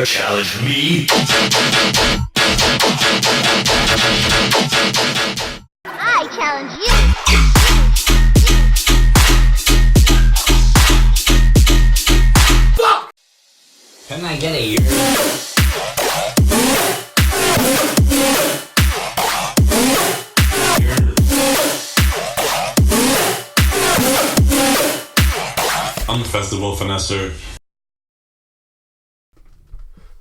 challenge me? I challenge you. Fuck! Can I get a year? I'm the festival Finesser.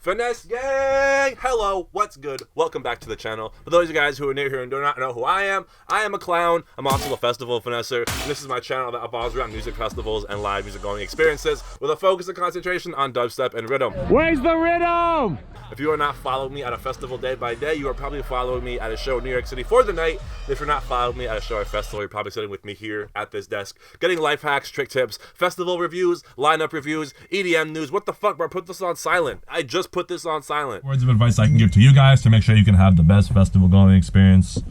Finesse gang! Hello, what's good? Welcome back to the channel. For those of you guys who are new here and do not know who I am a clown. I'm also the festival Finesser. And this is my channel that revolves around music festivals and live music going experiences with a focus and concentration on dubstep and rhythm. Where's the rhythm? If you are not following me at a festival day by day, you are probably following me at a show in New York City for the night. If you're not following me at a show or festival, you're probably sitting with me here at this desk, getting life hacks, trick tips, festival reviews, lineup reviews, EDM news. What the fuck, bro? Put this on silent. I just put this on silent. Words of advice I can give to you guys to make sure you can have the best festival going experience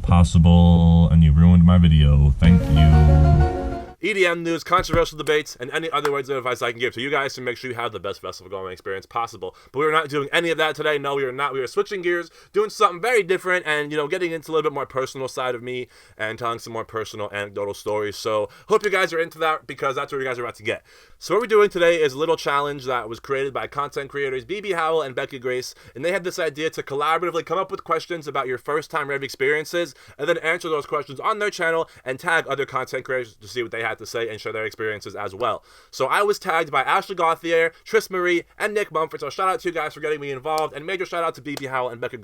possible, and you ruined my video. Thank you. EDM news, controversial debates, and any other words of advice I can give to you guys to make sure you have the best festival going experience possible. But we're not doing any of that today. No, we are not. We are switching gears, doing something very different, and, you know, getting into a little bit more personal side of me and telling some more personal anecdotal stories. So hope you guys are into that, because that's what you guys are about to get. So what we're doing today is a little challenge that was created by content creators Bebe, Howell, and Becca, and they had this idea to collaboratively come up with questions about your first time rave experiences, and then answer those questions on their channel and tag other content creators to see what they had to say and share their experiences as well. So I was tagged by Ashley Gauthier, Tris Marie, and Nick Mumford. So shout out to you guys for getting me involved, and major shout out to Bebe, Howell, and Becca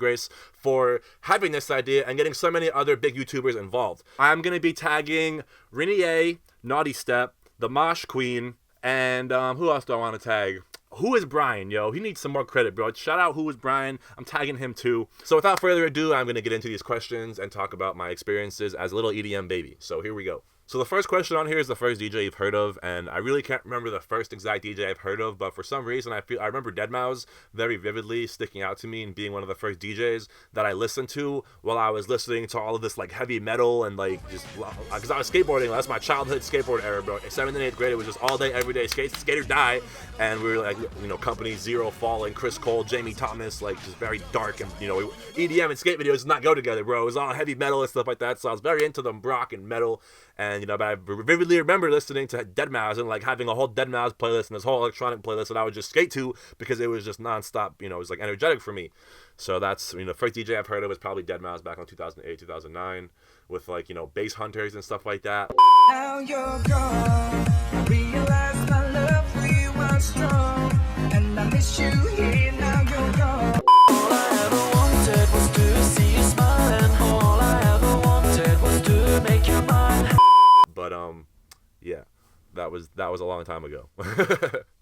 for having this idea and getting so many other big YouTubers involved. I'm going to be tagging Rini A, Naughty Step, the Mosh Queen, and who else do I want to tag? Who is Brian, yo? He needs some more credit, bro. Shout out Who is Brian. I'm tagging him too. So without further ado, I'm going to get into these questions and talk about my experiences as a little EDM baby. So here we go. So the first question on here is the first DJ you've heard of, and I really can't remember the first exact DJ I've heard of, but for some reason I remember deadmau very vividly sticking out to me and being one of the first DJs that I listened to while I was listening to all of this like heavy metal and like just because I was skateboarding. That's my childhood skateboard era, bro. 7th and 8th grade, it was just all day, every day, skate or die, and we were like, you know, Company Zero, Falling, Chris Cole, Jamie Thomas, like just very dark, and you know, EDM and skate videos did not go together, bro. It was all heavy metal and stuff like that, so I was very into them rock and metal. And, you know, but I vividly remember listening to deadmau and, like, having a whole deadmau playlist and this whole electronic playlist that I would just skate to because it was just nonstop, you know, it was, like, energetic for me. So that's, you know, the first DJ I've heard of was probably deadmau back in 2008, 2009 with, like, you know, bass hunters and stuff like that. Now you're gone, I realize my love for you was strong, and I miss you here, now you're gone. All I ever wanted was to see you smile, and all I ever wanted was to make you mine. But yeah, that was a long time ago.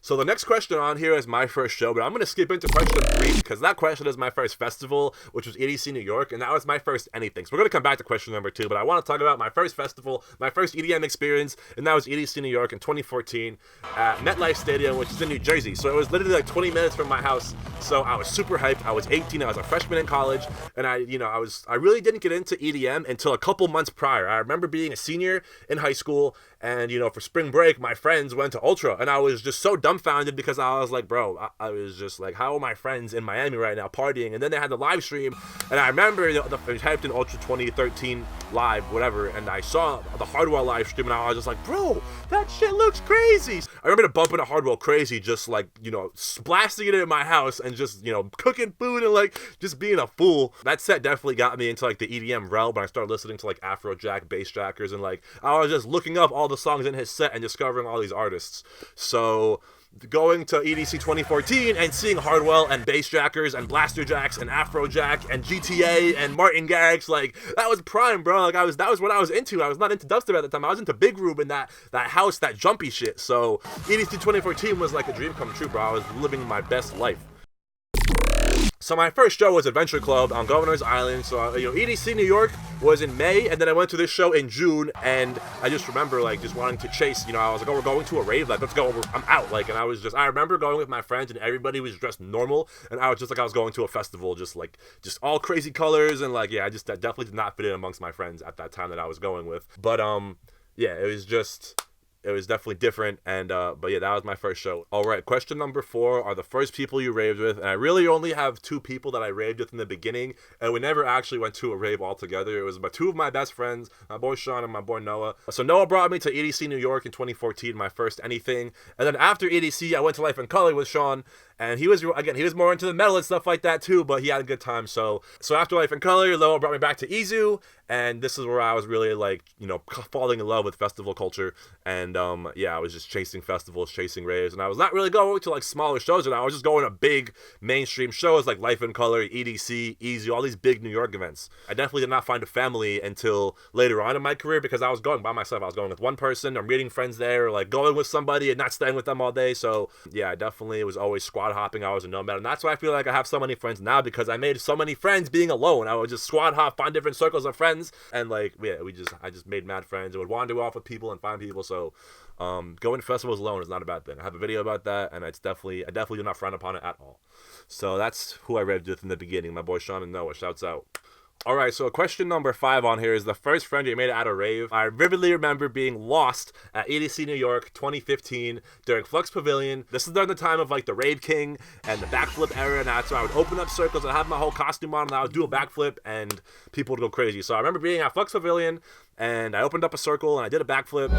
So the next question on here is my first show, but I'm going to skip into question 3 because that question is my first festival, which was EDC New York, and that was my first anything. So we're going to come back to question number 2, but I want to talk about my first festival, my first EDM experience, and that was EDC New York in 2014 at MetLife Stadium, which is in New Jersey. So it was literally like 20 minutes from my house. So I was super hyped. I was 18. I was a freshman in college, and I really didn't get into EDM until a couple months prior. I remember being a senior in high school, and you know, for spring break, my friends went to Ultra, and I was just so dumbfounded because I was like, bro, I was just like, how are my friends in Miami right now partying? And then they had the live stream, and I remember I typed in Ultra 2013 live, whatever, and I saw the Hardwell live stream, and I was just like, bro, that shit looks crazy. I remember bumping to Hardwell crazy, just like, you know, blasting it in my house and just, you know, cooking food and like just being a fool. That set definitely got me into like the EDM realm, but I started listening to like Afrojack, Bassjackers, and like I was just looking up all the songs in his set and discovering all these artists. So going to EDC 2014 and seeing Hardwell and Bassjackers and Blasterjacks and Afrojack and GTA and Martin Garrix, like that was prime, bro. Like that was what I was into. I was not into dubstep at the time. I was into big room and that house, that jumpy shit. So EDC 2014 was like a dream come true, bro. I was living my best life. So my first show was Adventure Club on Governor's Island. So, you know, EDC New York was in May, and then I went to this show in June, and I just remember, like, just wanting to chase, you know, I was like, oh, we're going to a rave, like, let's go, I'm out, like, and I remember going with my friends, and everybody was dressed normal, and I was just like, I was going to a festival, just all crazy colors, and, like, yeah, I definitely did not fit in amongst my friends at that time that I was going with, but, yeah, it was just it was definitely different. And but yeah, that was my first show. All right, question number 4 are the first people you raved with. And I really only have 2 people that I raved with in the beginning, and we never actually went to a rave all together. It was about 2 of my best friends, my boy Sean and my boy Noah. So Noah brought me to EDC New York in 2014, my first anything. And then after EDC, I went to Life in Color with Sean, and he was more into the metal and stuff like that too, but he had a good time. So after Life in Color, Noah brought me back to Izu, and this is where I was really like, you know, falling in love with festival culture. And yeah, I was just chasing festivals, chasing raves, and I was not really going to like smaller shows, and I was just going to big mainstream shows like Life in Color, EDC, Izu, all these big New York events. I definitely did not find a family until later on in my career, because I was going by myself. I was going with one person, or meeting friends there, or like going with somebody and not staying with them all day. So yeah, I definitely was always squad hopping. I was a nomad, and that's why I feel like I have so many friends now, because I made so many friends being alone. I would just squad hop, find different circles of friends, and like yeah, I just made mad friends. I would wander off with people and find people. So going to festivals alone is not a bad thing. I have a video about that, and I definitely do not frown upon it at all. So that's who I raved with in the beginning, my boy Sean and Noah. Shouts out. All right, so question number 5 on here is the first friend you made at a rave. I vividly remember being lost at EDC New York 2015 during Flux Pavilion. This is during the time of like the Rave King and the backflip era, and that's where I would open up circles and have my whole costume on, and I would do a backflip, and people would go crazy. So I remember being at Flux Pavilion, and I opened up a circle, and I did a backflip.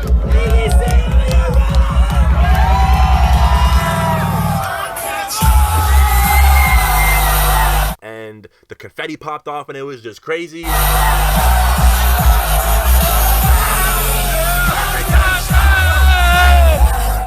And the confetti popped off, and it was just crazy.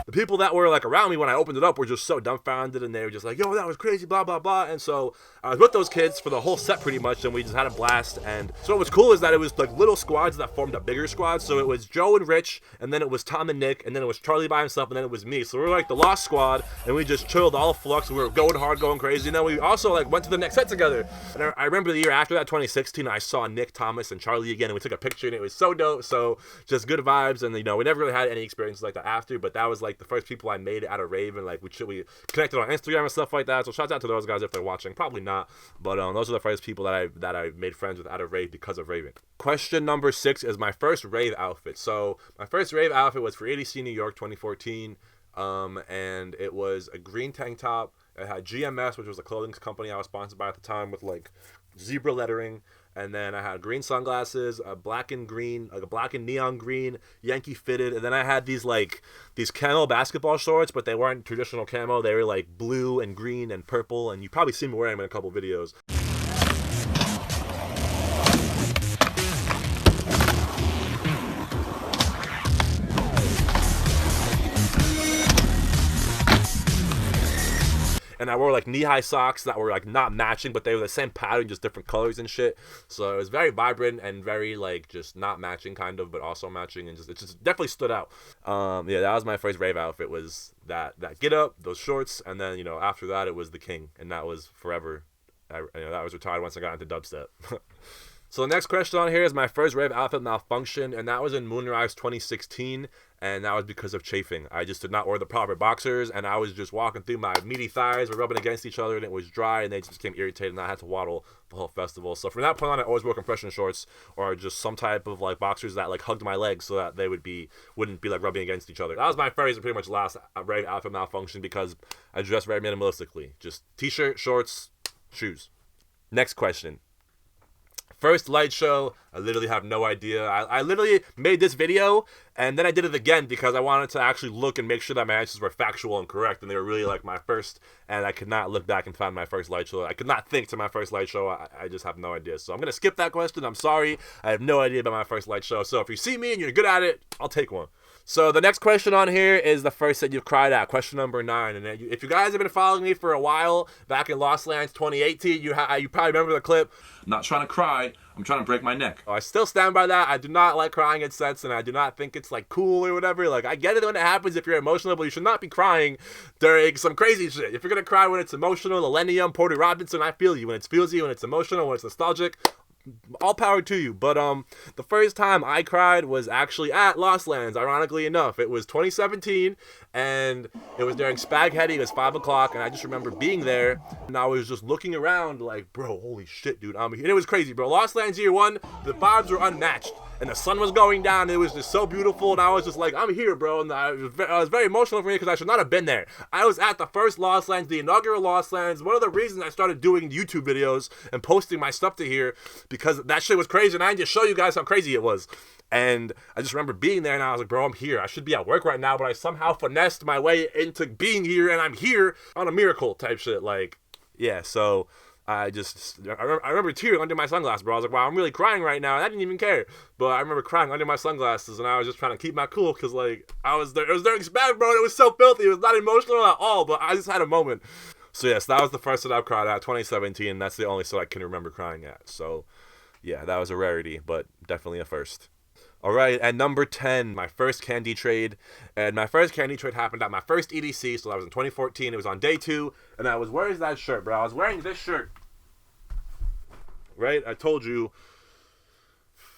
The people that were like around me when I opened it up were just so dumbfounded, and they were just like, yo, that was crazy, blah, blah, blah. And so I was with those kids for the whole set pretty much, and we just had a blast. And so what was cool is that it was like little squads that formed a bigger squad. So it was Joe and Rich, and then it was Tom and Nick, and then it was Charlie by himself, and then it was me. So we were like the Lost Squad, and we just chilled all Flux. We were going hard, going crazy. And then we also like went to the next set together. And I remember the year after that, 2016, I saw Nick, Thomas, and Charlie again, and we took a picture, and it was so dope. So just good vibes. And you know, we never really had any experiences like that after, but that was like the first people I made at a rave, and like we connected on Instagram and stuff like that. So shout out to those guys if they're watching. Probably not, but those are the first people that I made friends with at a rave because of raving. Question number 6 is my first rave outfit. So my first rave outfit was for EDC New York 2014, and it was a green tank top. It had GMS, which was a clothing company I was sponsored by at the time, with like zebra lettering. And then I had green sunglasses, a black and green, like a black and neon green, Yankee fitted. And then I had these camo basketball shorts, but they weren't traditional camo. They were like blue and green and purple. And you probably seen me wearing them in a couple videos. And I wore like knee-high socks that were like not matching, but they were the same pattern, just different colors and shit. So it was very vibrant and very like just not matching kind of, but also matching, and it just definitely stood out. Yeah, that was my first rave outfit, was that get up, those shorts, and then, you know, after that it was the King, and that was forever. That was retired once I got into dubstep. So the next question on here is my first rave outfit malfunction, and that was in Moonrise 2016, and that was because of chafing. I just did not wear the proper boxers, and I was just walking through, my meaty thighs were rubbing against each other, and it was dry, and they just became irritated, and I had to waddle the whole festival. So from that point on, I always wore compression shorts, or just some type of like boxers that like hugged my legs so that they wouldn't be like rubbing against each other. That was my first and pretty much last rave outfit malfunction, because I dressed very minimalistically. Just t-shirt, shorts, shoes. Next question. First light show, I literally have no idea. I literally made this video, and then I did it again because I wanted to actually look and make sure that my answers were factual and correct, and they were really like my first, and I could not look back and find my first light show. I could not think to my first light show. I just have no idea. So I'm going to skip that question. I'm sorry. I have no idea about my first light show. So if you see me and you're good at it, I'll take one. So the next question on here is the first that you've cried at, question number 9. And if you guys have been following me for a while, back in Lost Lands 2018, you probably remember the clip. I'm not trying to cry. I'm trying to break my neck. I still stand by that. I do not like crying at sets, and I do not think it's like cool or whatever. Like, I get it when it happens if you're emotional, but you should not be crying during some crazy shit. If you're gonna cry when it's emotional, Millennium, Porter Robinson, I feel you. When it's feelsy, when it's emotional, when it's nostalgic, all power to you. But the first time I cried was actually at Lost Lands, ironically enough. It was 2017, and it was during Spaghetti. It was 5 o'clock, and I just remember being there, and I was just looking around like, bro, holy shit, dude, I'm here. And it was crazy, bro. Lost Lands year 1, the vibes were unmatched, and the sun was going down. It was just so beautiful, and I was just like, I'm here, bro. And I was very emotional for me because I should not have been there. I was at the first Lost Lands, the inaugural Lost Lands. One of the reasons I started doing YouTube videos and posting my stuff to here, because that shit was crazy, and I just show you guys how crazy it was. And I just remember being there, and I was like, bro, I'm here. I should be at work right now, but I somehow finessed my way into being here, and I'm here on a miracle type shit. Like, yeah, so I remember tearing under my sunglasses, bro. I was like, wow, I'm really crying right now, and I didn't even care. But I remember crying under my sunglasses, and I was just trying to keep my cool, because, like, I was there. It was during Spag, bro, and it was so filthy. It was not emotional at all, but I just had a moment. So, yes, that was the first that I've cried at, 2017, and that's the only set I can remember crying at. So, yeah, that was a rarity, but definitely a first. All right, and number 10, my first candy trade. And my first candy trade happened at my first EDC, so that was in 2014. It was on day 2, and I was wearing that shirt, bro. I was wearing this shirt. Right? I told you.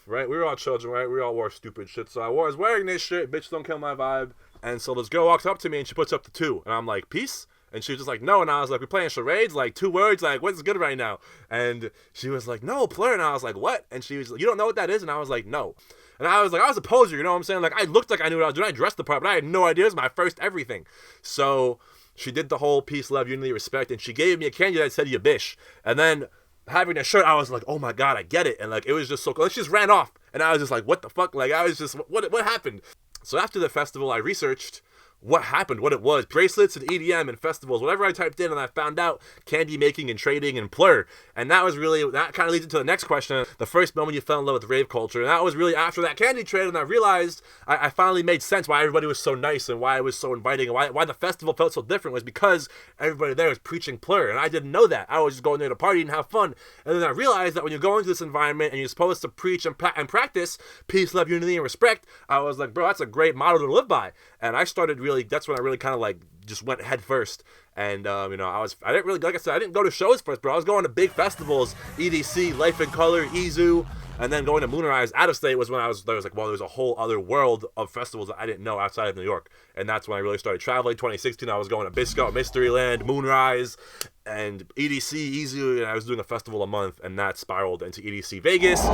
Right? We were all children, right? We all wore stupid shit. So I was wearing this shirt. Bitch, don't kill my vibe. And so this girl walks up to me, and she puts up the 2. And I'm like, peace? And she was just like, no. And I was like, we playing charades? Like, 2 words? Like, what's good right now? And she was like, no, plur. And I was like, what? And she was like, you don't know what that is? And I was like, no. And I was like, I was a poser, you know what I'm saying? Like, I looked like I knew what I was doing. I dressed the part, but I had no idea. It was my first everything. So she did the whole peace, love, unity, respect. And she gave me a candy that said, you bish. And then having a shirt, I was like, oh my God, I get it. And like, it was just so cool. She just ran off. And I was just like, what the fuck? Like, I was just, what happened? So after the festival, I researched what happened, what it was. Bracelets and EDM and festivals, whatever I typed in, and I found out candy making and trading and plur. And that kind of leads into the next question, the first moment you fell in love with rave culture. And that was really after that candy trade, and I realized I finally made sense why everybody was so nice and why it was so inviting and why the festival felt so different was because everybody there was preaching plur. And I didn't know that. I was just going there to party and have fun. And then I realized that when you go into this environment and you're supposed to preach and practice peace, love, unity, and respect, I was like, bro, that's a great motto to live by. And I started that's when I really kind of like just went head first. And you know, I didn't really, like I said, I didn't go to shows first, bro. I was going to big festivals, EDC, Life in Color, Izu, and then going to Moonrise out of state was when I was like, well, there's a whole other world of festivals that I didn't know outside of New York. And that's when I really started traveling. 2016, I was going to Bisco, Mysteryland, Moonrise, and EDC, Izu, and I was doing a festival a month, and that spiraled into EDC Vegas.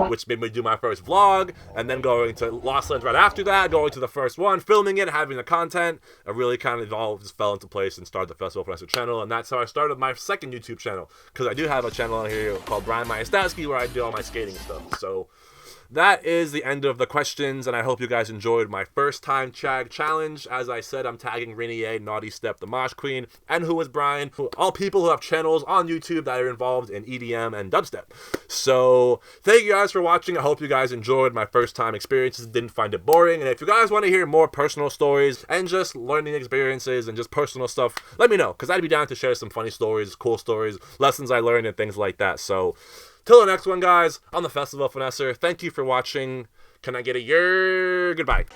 Which made me do my first vlog, and then going to Lost Lands right after that, going to the first one, filming it, having the content. I really kind of all just fell into place and started the Festival Finesser channel, and that's how I started my second YouTube channel, because I do have a channel on here called Brian Majestowski where I do all my skating stuff. So that is the end of the questions, and I hope you guys enjoyed my first time tag challenge. As I said, I'm tagging Renier, Naughty Step, the Mosh Queen, and Who Was Brian, all people who have channels on YouTube that are involved in EDM and dubstep. So thank you guys for watching. I hope you guys enjoyed my first time experiences, didn't find it boring. And if you guys want to hear more personal stories and just learning experiences and just personal stuff, let me know, because I'd be down to share some funny stories, cool stories, lessons I learned, and things like that. So till the next one, guys, on the Festival Finesser, thank you for watching. Can I get a year? Goodbye.